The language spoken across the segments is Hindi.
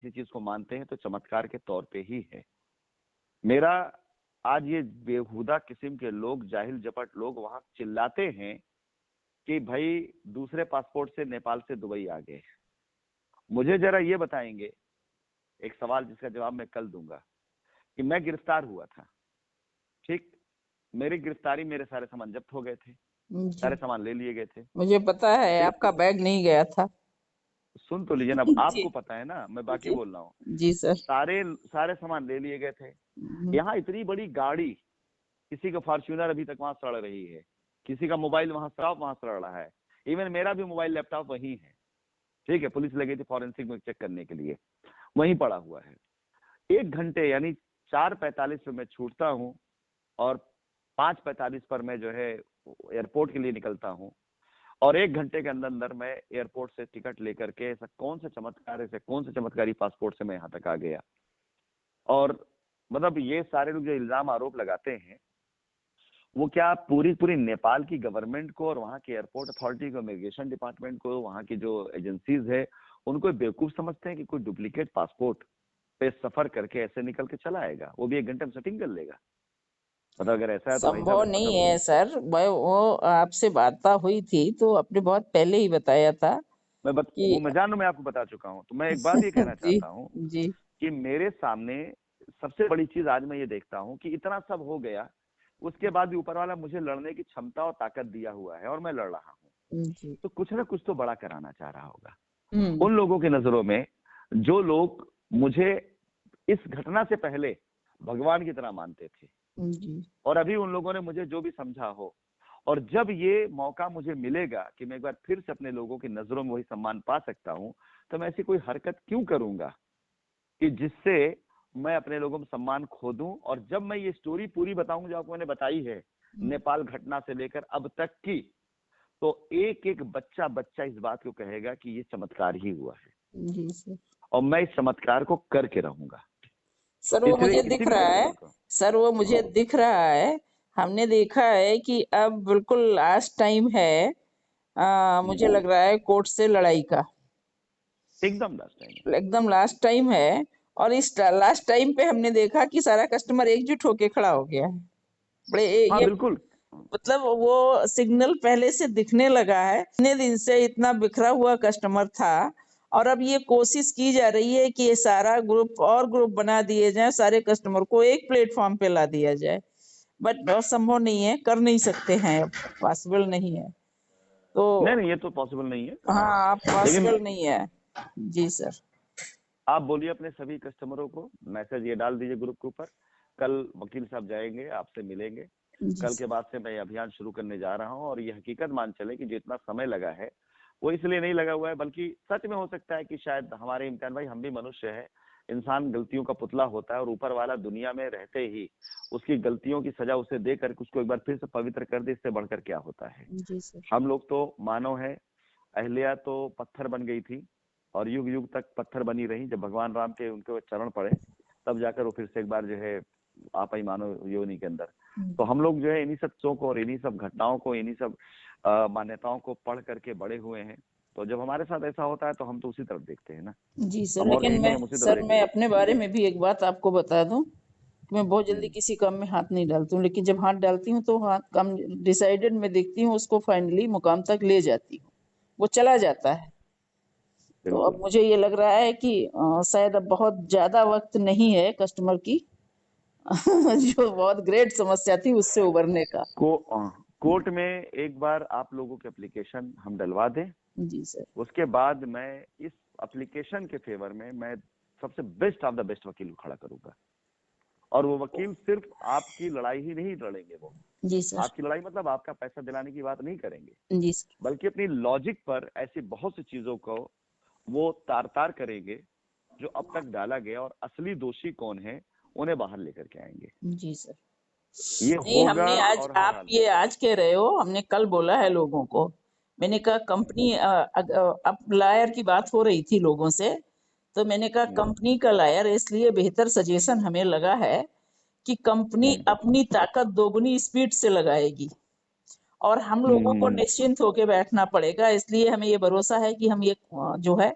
किसी चीज को मानते हैं तो चमत्कार के तौर पे ही है। मेरा आज ये बेहुदा किस्म के लोग, जाहिल जपट लोग वहां चिल्लाते हैं कि भाई दूसरे पासपोर्ट से नेपाल से दुबई आ गए। मुझे जरा ये बताएंगे, एक सवाल जिसका जवाब मैं कल दूंगा, कि मैं गिरफ्तार हुआ था, ठीक, मेरी गिरफ्तारी, मेरे सारे सामान जब्त हो गए थे, सारे जी, सामान ले लिए गए थे, मुझे पता है फिर आपका बैग नहीं गया था। सुन तो लीजिए ना, अब जी, आपको पता है ना, मैं बाकी जी, बोल रहा हूँ। जी सर। सारे सारे सामान ले लिए गए थे। यहाँ इतनी बड़ी गाड़ी, किसी का फॉर्च्यूनर अभी तक वहां सड़ रही है, किसी का मोबाइल वहां सड़ रहा है, इवन मेरा भी मोबाइल लैपटॉप वहीं है, ठीक है, पुलिस लगी थी फॉरेंसिक में चेक करने के लिए, वहीं पड़ा हुआ है। 1 घंटे यानी 4:45 पे मैं छूटता हूँ और 5:45 पर मैं जो है एयरपोर्ट के लिए निकलता हूँ, और 1 घंटे के अंदर अंदर मैं एयरपोर्ट से टिकट लेकर के, ऐसा कौन सा चमत्कार, ऐसे कौन से चमत्कारी पासपोर्ट से मैं यहाँ तक आ गया। और मतलब ये सारे लोग जो इल्जाम आरोप लगाते हैं, वो क्या पूरी पूरी नेपाल की गवर्नमेंट को और वहाँ की एयरपोर्ट अथॉरिटी को, इमिग्रेशन डिपार्टमेंट को, वहाँ की जो एजेंसीज है, उनको बेवकूफ समझते हैं कि कोई डुप्लीकेट पासपोर्ट पे सफर करके ऐसे निकल के चला आएगा, वो भी 1 घंटे में सेटिंग कर लेगा। मतलब अगर ऐसा है तो भाई संभव साहब, नहीं मतलब है सर। वो आपसे वार्ता हुई थी तो आपने बहुत पहले ही बताया था वो कि मैं जान, मैं आपको बता चुका हूँ। तो मैं एक बात ये कहना जी, चाहता हूँ जी, कि मेरे सामने सबसे बड़ी चीज आज मैं ये देखता हूँ कि इतना सब हो गया, उसके बाद भी ऊपर वाला मुझे लड़ने की क्षमता और ताकत दिया हुआ है और मैं लड़ रहा हूँ, जी, तो कुछ ना कुछ तो बड़ा कराना चाह रहा होगा। हम्म, उन लोगों की नजरों में, जो लोग मुझे इस घटना से पहले भगवान की तरह मानते थे, जी, और अभी उन लोगों ने मुझे जो भी समझा हो, और जब ये मौका मुझे मिलेगा कि मैं एक बार फिर से अपने लोगों की नजरों में वही सम्मान पा सकता हूं, तो मैं ऐसी कोई हरकत क्यों करूंगा कि जिससे मैं अपने लोगों में सम्मान खो दूं। और जब मैं ये स्टोरी पूरी बताऊंगा जो आपको मैंने बताई है, नेपाल घटना से लेकर अब तक की, तो एक एक बच्चा बच्चा इस बात को कहेगा कि ये चमत्कार ही हुआ है, जी सर। और मैं इस चमत्कार को करके रहूंगा। सर वो इसलिए मुझे किसी दिख भी रहा है। कस्टमर को। सर वो मुझे दिख रहा है। हमने देखा है कि अब बिल्कुल लास्ट टाइम है। मुझे लग रहा है कोर्ट से लड़ाई का एकदम लास्ट टाइम है। एकदम लास्ट टाइम है। और इस लास्ट टाइम पे हमने देखा कि सारा कस्टमर एकजुट होके खड़ा हो गया है। बड़े हाँ ये बिल्कुल। मतलब वो सिग्नल पहले से दिखने लगा है। इतने दिन से इतना बिखरा हुआ कस्टमर था और अब ये कोशिश की जा रही है कि ये सारा ग्रुप और ग्रुप बना दिए जाए, सारे कस्टमर को एक प्लेटफॉर्म पे ला दिया जाए। बट संभव नहीं है, कर नहीं सकते हैं, अब पॉसिबल नहीं है। तो नहीं नहीं, ये तो पॉसिबल नहीं है। हाँ, लेकिन पॉसिबल नहीं है। जी सर। आप बोलिए अपने सभी कस्टमरों को, मैसेज ये डाल दीजिए ग्रुप के ऊपर, कल वकील साहब जाएंगे, आपसे मिलेंगे। जी कल सर। के बाद से मैं अभियान शुरू करने जा रहा हूँ, और ये हकीकत मान चले कि जितना समय लगा है वो इसलिए नहीं लगा हुआ है, बल्कि सच में हो सकता है कि शायद हमारे इम्तिहान भाई, हम भी मनुष्य है, इंसान गलतियों का पुतला होता है, और ऊपर वाला दुनिया में रहते ही उसकी गलतियों की सजा उसे दे करके उसको एक बार फिर से पवित्र कर दे, इससे बढ़कर क्या होता है। जी सर। हम लोग तो मानव है, अहल्या तो पत्थर बन गई थी, और युग युग तक पत्थर बनी रही। जब भगवान राम के उनके वो चरण पड़े, तब जाकर वो फिर से एक बार जो है आप ही मानव योनि के अंदर। तो हम लोग जो है इन्हीं सब चीजों को और इन्हीं सब घटनाओं को, इन्हीं सब मान्यताओं को पढ़ करके बड़े हुए हैं। तो जब हमारे साथ ऐसा होता है तो हम तो उसी तरफ देखते हैं ना, जी सर, हम और लेकिन कहीं मैं नहीं, हम उसी तरफ सर देखते मैं हैं। अपने बारे में भी एक बात आपको बता दूं कि मैं बहुत जल्दी हम्म। किसी काम में हाथ नहीं डालती हूँ, लेकिन जब हाथ डालती हूँ तो हाथ काम डिसाइडेड मैं देखती हूँ, उसको फाइनली मुकाम तक ले जाती हूँ, वो चला जाता है। तो अब बिल्कुल। मुझे ये लग रहा है कि शायद अब बहुत ज्यादा वक्त नहीं है कस्टमर की जो बहुत ग्रेट समस्या थी उससे उबरने का। कोर्ट में एक बार आप लोगों के एप्लीकेशन हम डलवा दें, जी सर। उसके बाद मैं इस एप्लीकेशन के फेवर में मैं सबसे बेस्ट ऑफ द बेस्ट वकील को खड़ा करूंगा। और वो वकील सिर्फ आपकी लड़ाई ही नहीं लड़ेंगे, वो जी सर। आपकी लड़ाई मतलब आपका पैसा दिलाने की बात नहीं करेंगे, जी सर। बल्कि अपनी लॉजिक पर ऐसी बहुत सी चीजों को वो तार तार करेंगे जो अब तक डाला गया, और असली दोषी कौन है उन्हें बाहर लेकर के आएंगे। जी सर। ये नहीं, होगा, हमने आज, और हर आप हाल में। ये आज कह रहे हो, हमने कल बोला है लोगों को। मैंने कहा कंपनी, अब लायर की बात हो रही थी लोगों से, तो मैंने कहा हम्म। कंपनी का लायर, इसलिए बेहतर सजेशन हमें लगा है कि कंपनी हम्म। अपनी ताकत दोगुनी स्पीड से लगाएगी और हम लोगों को हम्म। निश्चिंत होकर बैठना पड़ेगा। इसलिए हमें ये भरोसा है कि हम ये जो है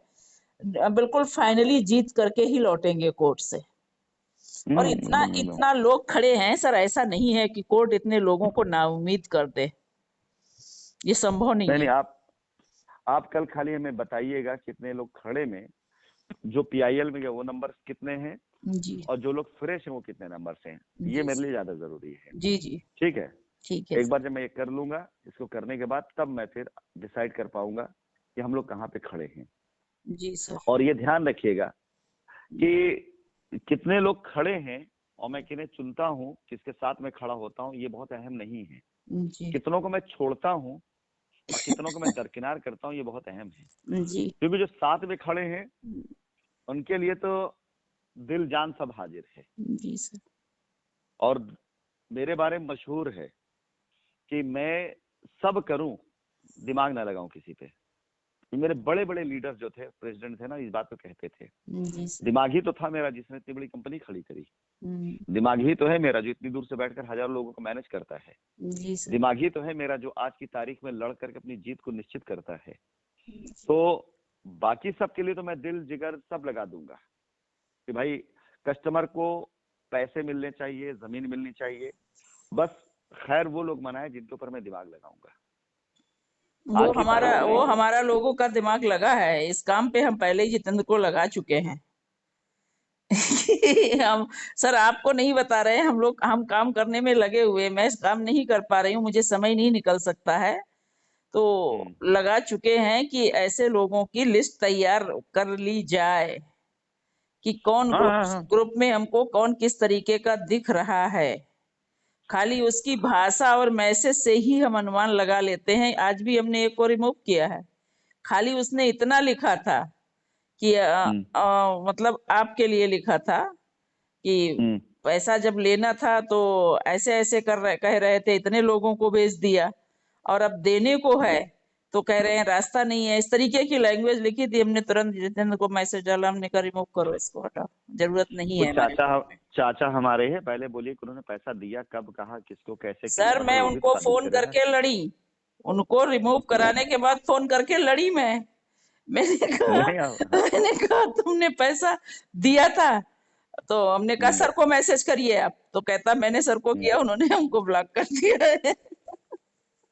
बिल्कुल फाइनली जीत करके ही लौटेंगे कोर्ट से। और इतना एकदम एकदम। इतना लोग खड़े हैं सर, ऐसा नहीं है कि कोर्ट इतने लोगों को नाउम्मीद कर दे, ये संभव नहीं नहीं नहीं, है। आप कल खाली हमें बताइएगा कितने लोग खड़े में, जो पीआईएल में गए वो नंबर कितने हैं, जी और जो लोग फ्रेश हैं वो कितने नंबर से हैं, ये जी मेरे लिए ज्यादा जरूरी है। जी जी ठीक है। ठीक है एक बार जब मैं ये कर लूंगा, इसको करने के बाद तब मैं फिर डिसाइड कर पाऊंगा कि हम लोग कहाँ पे खड़े हैं। जी सर। और ये ध्यान रखिएगा कि कितने लोग खड़े हैं और मैं किन्हें चुनता हूँ, किसके साथ मैं खड़ा होता हूँ, ये बहुत अहम नहीं है। जी कितनों को मैं छोड़ता हूँ और कितनों को मैं दरकिनार करता हूँ, ये बहुत अहम है। जी क्योंकि जो साथ में खड़े हैं उनके लिए तो दिल जान सब हाजिर है। जी सर। और मेरे बारे में मशहूर है कि मैं सब करूं, दिमाग ना लगाऊं किसी पे। मेरे बड़े बड़े लीडर जो थे, प्रेसिडेंट थे ना, इस बात को कहते थे, जी सर। दिमाग ही तो था मेरा जिसने इतनी बड़ी कंपनी खड़ी करी। हम्म, दिमाग ही तो है मेरा जो इतनी दूर से बैठकर हजारों लोगों को मैनेज करता है। जी सर। दिमाग ही तो है मेरा जो आज की तारीख में लड़ करके अपनी जीत को निश्चित करता है। तो बाकी सब के लिए तो मैं दिल जिगर सब लगा दूंगा कि भाई कस्टमर को पैसे मिलने चाहिए, जमीन मिलनी चाहिए, बस खैर वो लोग मनाए जिनके ऊपर मैं दिमाग लगाऊंगा। आज की तारीख वो में हमारा लोगों का दिमाग लगा है इस काम पे, हम पहले ही जितेंद्र को लगा चुके हैं। हम सर आपको नहीं बता रहे हैं, हम काम करने में लगे हुए, मैं इस काम नहीं कर पा रही हूँ, मुझे समय नहीं निकल सकता है, तो लगा चुके हैं कि ऐसे लोगों की लिस्ट तैयार कर ली जाए कि कौन हाँ हाँ हाँ। ग्रुप में हमको कौन किस तरीके का दिख रहा है। खाली उसकी भाषा और मैसेज से ही हम अनुमान लगा लेते हैं। आज भी हमने एक को रिमूव किया है, खाली उसने इतना लिखा था कि मतलब आपके लिए लिखा था कि हम्म। पैसा जब लेना था तो ऐसे ऐसे कह रहे थे, इतने लोगों को भेज दिया, और अब देने को है तो कह रहे हैं रास्ता नहीं है। इस तरीके की लैंग्वेज लिखी थी, हमने तुरंत जितेंद्र को मैसेज डाला, हमने कहा रिमूव करो इसको, हटाओ, जरूरत नहीं वो है हमारे चाचा, ग्रुप में। चाचा हमारे हैं, पहले बोलिए कि उन्होंने पैसा दिया कब, कहा, किसको, कैसे किया, सर हम मैं लोग वो भी तो उनको तारीफ फोन करें ना। करके लड़ी, उनको रिमूव कराने के बाद फोन करके लड़ी नहीं आप। मैंने कहा तुमने पैसा दिया था, तो हमने कहा हम्म सर को मैसेज करिए आप, तो कहता मैंने सर को हम्म किया, उन्होंने हमको ब्लॉक कर दिया है।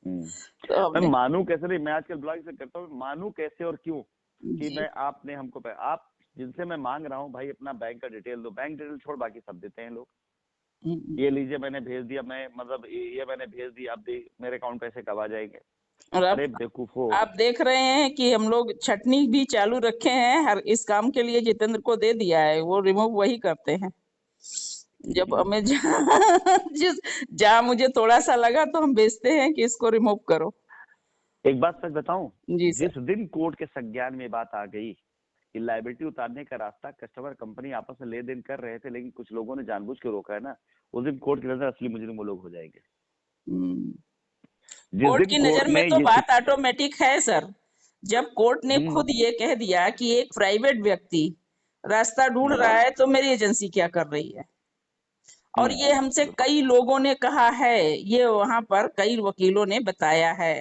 हम्म। तो मैं हमने मानू कैसे नहीं, मैं आजकल ब्लॉग से करता हूँ, मानू कैसे और क्यों कि जी मैं, आपने हमको आप जिनसे मैं मांग रहा हूँ भाई अपना बैंक का डिटेल दो, बैंक डिटेल छोड़ बाकी सब देते हैं लोग। हम्म। ये लीजिए मैंने भेज दिया, मैं मतलब ये मैंने भेज दिया, अब मेरे अकाउंट पैसे कब आ जाएंगे। और अरे बेवकूफो। आप देख रहे हैं कि हम लोग छटनी भी चालू रखे हैं, हर इस काम के लिए जितेंद्र को दे दिया है, वो रिमूव वही करते हैं। जब हमें जहाँ मुझे थोड़ा सा लगा तो हम भेजते हैं कि इसको रिमूव करो। एक बात सच बताऊं, जी सर। जिस दिन कोर्ट के संज्ञान में बात आ गई कि लाइबिलिटी उतारने का रास्ता कस्टमर कंपनी आपस में लेन देन कर रहे थे, लेकिन कुछ लोगों ने जानबूझ के रोका है ना, उस दिन कोर्ट की नजर असली मुजरिम वो लोग हो जाएंगे। हम्म। जिस कोर्ट दिन की नजर कोर्ट में ने तो ये बात ऑटोमेटिक है सर। जब कोर्ट ने हम्म खुद ये कह दिया कि एक प्राइवेट व्यक्ति रास्ता ढूंढ हम्म रहा है, तो मेरी एजेंसी क्या कर रही है। और ये हमसे बिल्कुल। कई लोगों ने कहा है, ये वहां पर कई वकीलों ने बताया है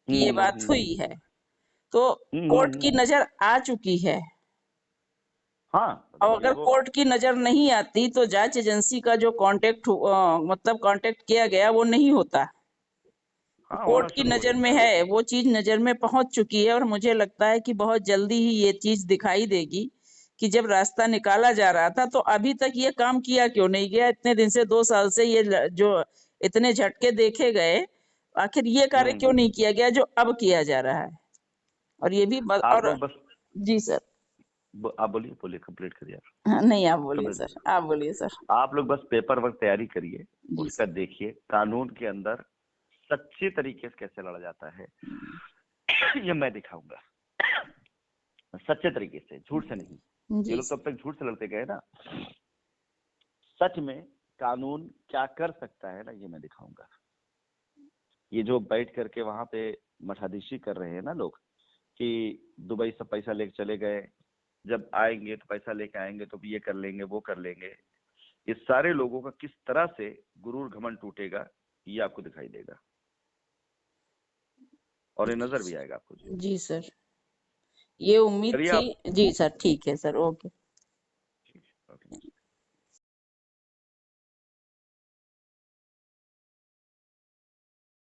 कि ये हम्म बात हम्म हुई हम्म है, तो हम्म हम्म, कोर्ट हम्म, की नजर आ चुकी है। हाँ और मतलब ये अगर वो। कोर्ट की नजर नहीं आती तो जांच एजेंसी का जो मतलब कांटेक्ट किया गया वो नहीं होता। हाँ होना कोर्ट की शुरू हो नजर में जाता है। है, वो चीज नजर में पहुंच चुकी है, और मुझे लगता है कि बहुत जल्दी ही ये चीज दिखाई देगी कि जब रास्ता निकाला जा रहा था तो अभी तक ये काम किया क्यों नहीं गया। इतने दिन से 2 साल से ये जो इतने झटके देखे गए, आखिर ये कार्य क्यों नहीं किया गया जो अब किया जा रहा है। और ये भी आप और लोग बस जी सर। आप बोलिए बोलिए, कंप्लीट करिए आप। हाँ, नहीं आप बोलिए कंप्लीट सर, करिए। आप बोलिए सर। आप लोग बस पेपर वर्क तैयारी करिए, जी उस सर। पर देखिए कानून के अंदर सच्चे तरीके से कैसे लड़ा जाता है। ये मैं दिखाऊंगा सच्चे तरीके से, झूठ से नहीं। ये जी लोग सर। तब तक झूठ से लड़ते गए ना, सच में कानून क्या कर सकता है ना, ये मैं दिखाऊंगा। ये जो बैठ करके वहां पे मठाधीशी कर रहे हैं ना लोग कि दुबई से पैसा लेके चले गए, जब आएंगे तो पैसा लेके आएंगे तो ये कर लेंगे वो कर लेंगे, इस सारे लोगों का किस तरह से गुरूर घमंड टूटेगा ये आपको दिखाई देगा, और ये नजर भी आएगा आपको। जी जी सर। ये उम्मीद करिए आप। थी जी सर। ठीक है सर, ओके।